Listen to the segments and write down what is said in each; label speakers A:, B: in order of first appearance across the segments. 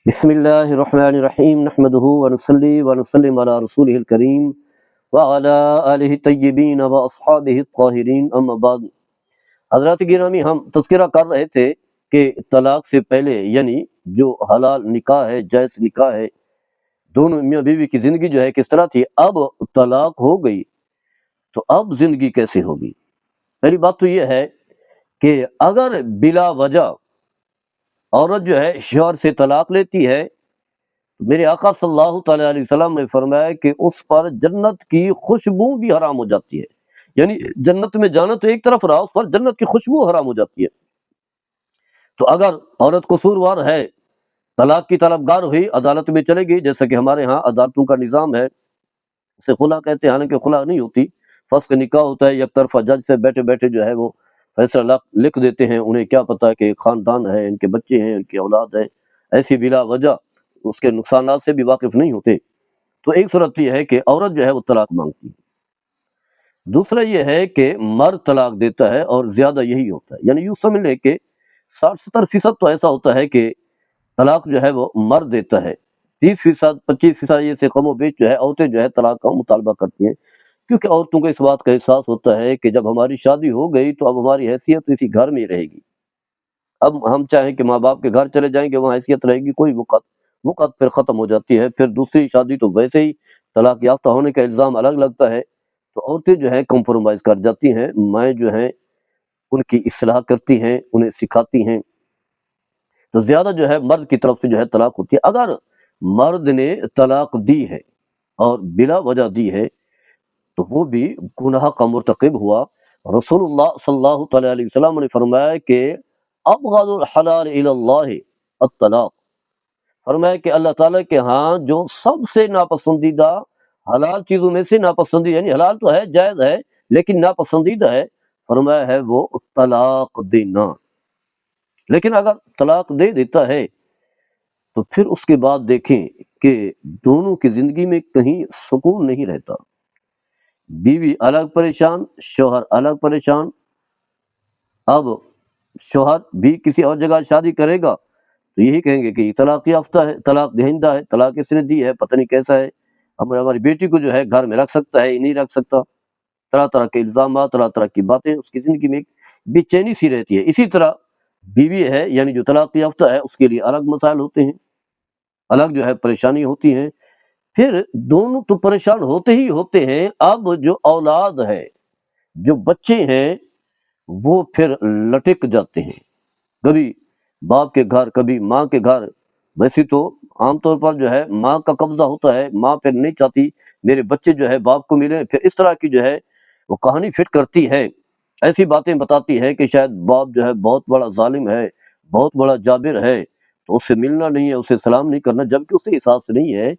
A: بسم اللہ الرحمن الرحیم نحمده ونصلی ونسلم علی رسولہ الکریم وعلی آلہ الطیبین واصحابہ الطاہرین اما بعد۔ حضرات گرامی، ہم تذکرہ کر رہے تھے کہ طلاق سے پہلے یعنی جو حلال نکاح ہے، جائز نکاح ہے، دونوں میاں بیوی کی زندگی جو ہے کس طرح تھی۔ اب طلاق ہو گئی تو اب زندگی کیسے ہوگی؟ پہلی بات تو یہ ہے کہ اگر بلا وجہ عورت جو ہے شوہر سے طلاق لیتی ہے، میرے آقا صلی اللہ تعالیٰ علیہ وسلم نے فرمایا کہ اس پر جنت کی خوشبو بھی حرام ہو جاتی ہے۔ یعنی جنت میں جانا تو ایک طرف رہا، اس پر جنت کی خوشبو حرام ہو جاتی ہے۔ تو اگر عورت قصوروار ہے، طلاق کی طلبگار ہوئی، عدالت میں چلے گی، جیسا کہ ہمارے ہاں عدالتوں کا نظام ہے، اسے خلا کہتے ہیں، حالانکہ خلا نہیں ہوتی، فسخ نکاح ہوتا ہے، یک طرفہ جج سے بیٹھے بیٹھے جو ہے وہ فیصلہ لکھ دیتے ہیں۔ انہیں کیا پتا کہ خاندان ہے، ان کے بچے ہیں، ان کی اولاد ہے، ایسی بلا وجہ اس کے نقصانات سے بھی واقف نہیں ہوتے۔ تو ایک صورت یہ ہے کہ عورت جو ہے وہ طلاق مانگتی ہے۔ دوسرا یہ ہے کہ مرد طلاق دیتا ہے، اور زیادہ یہی ہوتا ہے، یعنی یوں سمجھ لیں کہ 60-70% تو ایسا ہوتا ہے کہ طلاق جو ہے وہ مرد دیتا ہے، 30%، 25% یہ سے کم و بیش جو ہے عورتیں جو ہے طلاق کا مطالبہ کرتی ہیں، کیونکہ عورتوں کو اس بات کا احساس ہوتا ہے کہ جب ہماری شادی ہو گئی تو اب ہماری حیثیت اسی گھر میں ہی رہے گی۔ اب ہم چاہیں کہ ماں باپ کے گھر چلے جائیں گے، وہاں حیثیت رہے گی کوئی، وقت پھر ختم ہو جاتی ہے، پھر دوسری شادی تو ویسے ہی طلاق یافتہ ہونے کا الزام الگ لگتا ہے۔ تو عورتیں جو ہیں کمپرومائز کر جاتی ہیں، مائیں جو ہیں ان کی اصلاح کرتی ہیں، انہیں سکھاتی ہیں۔ تو زیادہ جو ہے مرد کی طرف سے جو ہے طلاق ہوتی ہے۔ اگر مرد نے طلاق دی ہے اور بلا وجہ دی ہے تو وہ بھی گناہ کا مرتکب ہوا۔ رسول اللہ صلی اللہ تعالیٰ علیہ وسلم نے فرمایا کہ ابغض الحلال الی اللہ الطلاق، فرمایا کہ اللہ تعالیٰ کے ہاں جو سب سے ناپسندیدہ حلال چیزوں میں سے ناپسندیدہ، یعنی حلال تو ہے، جائز ہے، لیکن ناپسندیدہ ہے، فرمایا ہے وہ طلاق دینا۔ لیکن اگر طلاق دے دیتا ہے تو پھر اس کے بعد دیکھیں کہ دونوں کی زندگی میں کہیں سکون نہیں رہتا، بیوی الگ پریشان، شوہر الگ پریشان۔ اب شوہر بھی کسی اور جگہ شادی کرے گا تو یہی کہیں گے کہ یہ طلاق یافتہ ہے، طلاق دہندہ ہے، طلاق اس نے دی ہے، پتہ نہیں کیسا ہے، اب ہماری بیٹی کو جو ہے گھر میں رکھ سکتا ہے یا نہیں رکھ سکتا۔ طرح طرح کے الزامات، طرح طرح کی باتیں، اس کی زندگی میں ایک بے چینی سی رہتی ہے۔ اسی طرح بیوی ہے یعنی جو طلاق یافتہ ہے، اس کے لیے الگ مسائل ہوتے ہیں، الگ جو ہے پریشانی ہوتی ہیں۔ پھر دونوں تو پریشان ہوتے ہی ہوتے ہیں، اب جو اولاد ہے، جو بچے ہیں، وہ پھر لٹک جاتے ہیں، کبھی باپ کے گھر، کبھی ماں کے گھر۔ ویسے تو عام طور پر جو ہے ماں کا قبضہ ہوتا ہے، ماں پھر نہیں چاہتی میرے بچے جو ہے باپ کو ملے، پھر اس طرح کی جو ہے وہ کہانی فٹ کرتی ہے، ایسی باتیں بتاتی ہے کہ شاید باپ جو ہے بہت بڑا ظالم ہے، بہت بڑا جابر ہے، تو اس سے ملنا نہیں ہے، اسے سلام نہیں کرنا، جبکہ اسے احساس نہیں ہے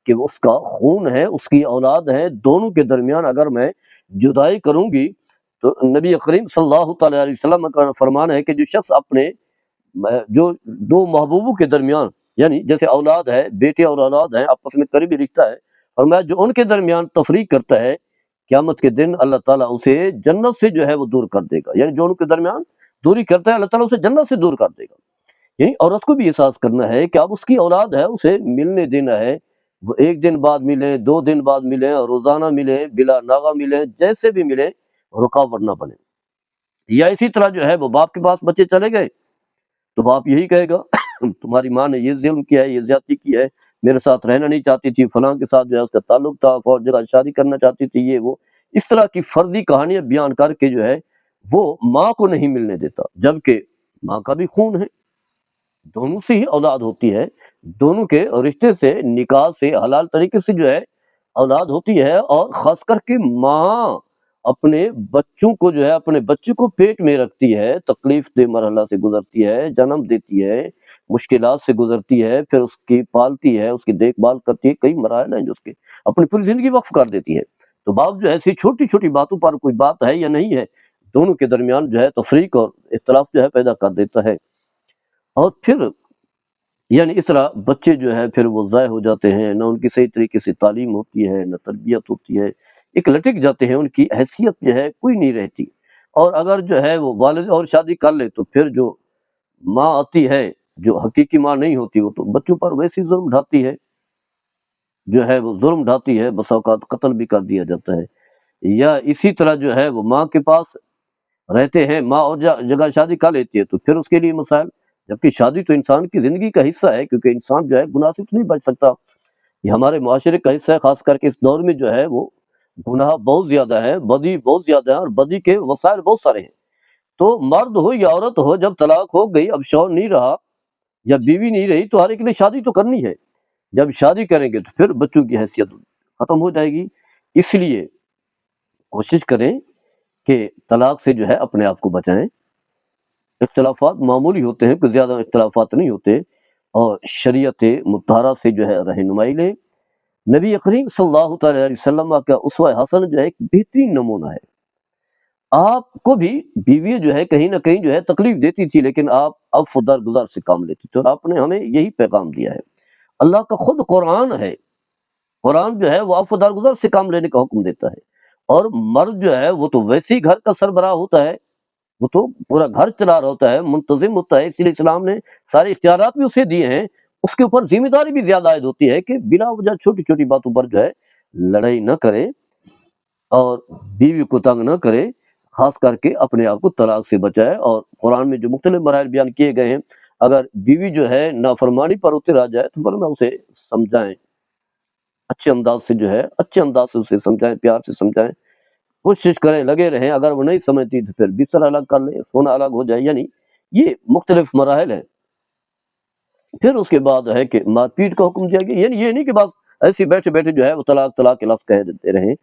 A: کہ وہ اس کا خون ہے، اس کی اولاد ہے، دونوں کے درمیان اگر میں جدائی کروں گی تو نبی کریم صلی اللہ تعالیٰ علیہ وسلم کا فرمان ہے کہ جو شخص اپنے جو دو محبوبوں کے درمیان، یعنی جیسے اولاد ہے، بیٹے اور اولاد ہیں، آپس میں قریبی رشتہ ہے، اور میں جو ان کے درمیان تفریق کرتا ہے، قیامت کے دن اللہ تعالیٰ اسے جنت سے جو ہے وہ دور کر دے گا۔ یعنی جو ان کے درمیان دوری کرتا ہے، اللہ تعالیٰ اسے جنت سے دور کر دے گا۔ یعنی عورت کو بھی احساس کرنا ہے کہ اب اس کی اولاد ہے، اسے ملنے دینا ہے، وہ ایک دن بعد ملیں، 2 دن بعد ملیں، اور روزانہ ملیں، بلا ناغہ ملیں، جیسے بھی ملیں، رکاوٹ نہ بنے۔ یا اسی طرح جو ہے وہ باپ کے پاس بچے چلے گئے تو باپ یہی کہے گا تمہاری ماں نے یہ ظلم کیا ہے، یہ زیادتی کی ہے، میرے ساتھ رہنا نہیں چاہتی تھی، فلاں کے ساتھ جو ہے اس کا تعلق تھا، اور جگہ شادی کرنا چاہتی تھی، یہ وہ، اس طرح کی فرضی کہانیاں بیان کر کے جو ہے وہ ماں کو نہیں ملنے دیتا، جبکہ ماں کا بھی خون ہے، دونوں سے ہی اولاد ہوتی ہے، دونوں کے رشتے سے، نکاح سے، حلال طریقے سے جو ہے اولاد ہوتی ہے، اور خاص کر کے ماں اپنے بچوں کو جو ہے، اپنے بچے کو پیٹ میں رکھتی ہے، تکلیف دہ مرحلہ سے گزرتی ہے، جنم دیتی ہے، مشکلات سے گزرتی ہے، پھر اس کی پالتی ہے، اس کی دیکھ بھال کرتی ہے، کئی مراحل ہیں جو اس کے اپنی پوری زندگی وقف کر دیتی ہے۔ تو باپ جو ایسی چھوٹی چھوٹی باتوں پر کوئی بات ہے یا نہیں ہے، دونوں کے درمیان جو ہے تفریق اور اختلاف جو ہے پیدا کر دیتا ہے، اور پھر یعنی اس طرح بچے جو ہے پھر وہ ضائع ہو جاتے ہیں، نہ ان کی صحیح طریقے سے تعلیم ہوتی ہے، نہ تربیت ہوتی ہے، ایک لٹک جاتے ہیں، ان کی حیثیت جو ہے کوئی نہیں رہتی۔ اور اگر جو ہے وہ والد اور شادی کر لے تو پھر جو ماں آتی ہے جو حقیقی ماں نہیں ہوتی وہ تو بچوں پر ویسی ظلم ڈھاتی ہے، جو ہے وہ ظلم ڈھاتی ہے، بسا اوقات قتل بھی کر دیا جاتا ہے۔ یا اسی طرح جو ہے وہ ماں کے پاس رہتے ہیں، ماں اور جگہ شادی کر لیتی ہے تو پھر اس کے لیے مسائل، جبکہ شادی تو انسان کی زندگی کا حصہ ہے، کیونکہ انسان جو ہے گناہ سے تو نہیں بچ سکتا، یہ ہمارے معاشرے کا حصہ ہے، خاص کر کے اس دور میں جو ہے وہ گناہ بہت زیادہ ہے، بدی بہت زیادہ ہے، اور بدی کے وسائل بہت سارے ہیں۔ تو مرد ہو یا عورت ہو، جب طلاق ہو گئی، اب شوہر نہیں رہا یا بیوی نہیں رہی، تو ہر ایک نے شادی تو کرنی ہے۔ جب شادی کریں گے تو پھر بچوں کی حیثیت ختم ہو جائے گی۔ اس لیے کوشش کریں کہ طلاق سے جو ہے اپنے آپ کو بچائیں۔ اختلافات معمولی ہوتے ہیں، کوئی زیادہ اختلافات نہیں ہوتے، اور شریعت مطہرہ سے جو ہے رہنمائی لیں۔ نبی کریم صلی اللہ تعالی علیہ وسلم کا اسوہ حسن جو ہے ایک بہترین نمونہ ہے۔ آپ کو بھی بیوی جو ہے کہیں نہ کہیں جو ہے تکلیف دیتی تھی، لیکن آپ عفو درگزر سے کام لیتی تھی، اور آپ نے ہمیں یہی پیغام دیا ہے۔ اللہ کا خود قرآن ہے، قرآن جو ہے وہ عفو درگزر سے کام لینے کا حکم دیتا ہے۔ اور مرد جو ہے وہ تو ویسے ہی گھر کا سربراہ ہوتا ہے، وہ تو پورا گھر چلا رہا ہوتا ہے، منتظم ہوتا ہے، اسی لیے اسلام نے سارے اختیارات بھی اسے دیے ہیں۔ اس کے اوپر ذمہ داری بھی زیادہ عائد ہوتی ہے کہ بلا وجہ چھوٹی چھوٹی باتوں پر جو ہے لڑائی نہ کرے، اور بیوی کو تنگ نہ کرے، خاص کر کے اپنے آپ کو طلاق سے بچائے۔ اور قرآن میں جو مختلف مراحل بیان کیے گئے ہیں، اگر بیوی جو ہے نافرمانی پر اتر آ جائے تو فرمایا اسے سمجھائیں، اچھے انداز سے جو ہے اچھے انداز سے اسے سمجھائیں، پیار سے سمجھائیں، کوشش کریں، لگے رہیں۔ اگر وہ نہیں سمجھتی تو پھر بستر الگ کر لیں، سونا الگ ہو جائے، یعنی یہ مختلف مراحل ہیں۔ پھر اس کے بعد ہے کہ مار پیٹ کا حکم دیا گیا، یعنی یہ نہیں کہ بس ایسے بیٹھے بیٹھے جو ہے وہ طلاق طلاق کے لفظ کہہ دیتے رہیں،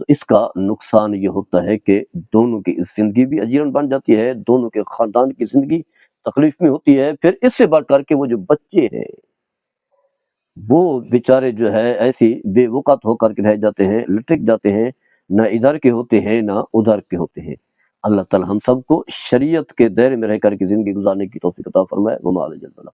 A: تو اس کا نقصان یہ ہوتا ہے کہ دونوں کی زندگی بھی اجیرن بن جاتی ہے، دونوں کے خاندان کی زندگی تکلیف میں ہوتی ہے۔ پھر اس سے بڑھ کر کے وہ جو بچے ہیں وہ بیچارے جو ہے ایسی بے وقت ہو کر کے رہ جاتے ہیں، لٹک جاتے ہیں، نہ ادھر کے ہوتے ہیں نہ ادھر کے ہوتے ہیں۔ اللہ تعالی ہم سب کو شریعت کے دائرے میں رہ کر کے زندگی گزارنے کی توفیق عطا فرمائے۔ وما علینا الا البلاغ۔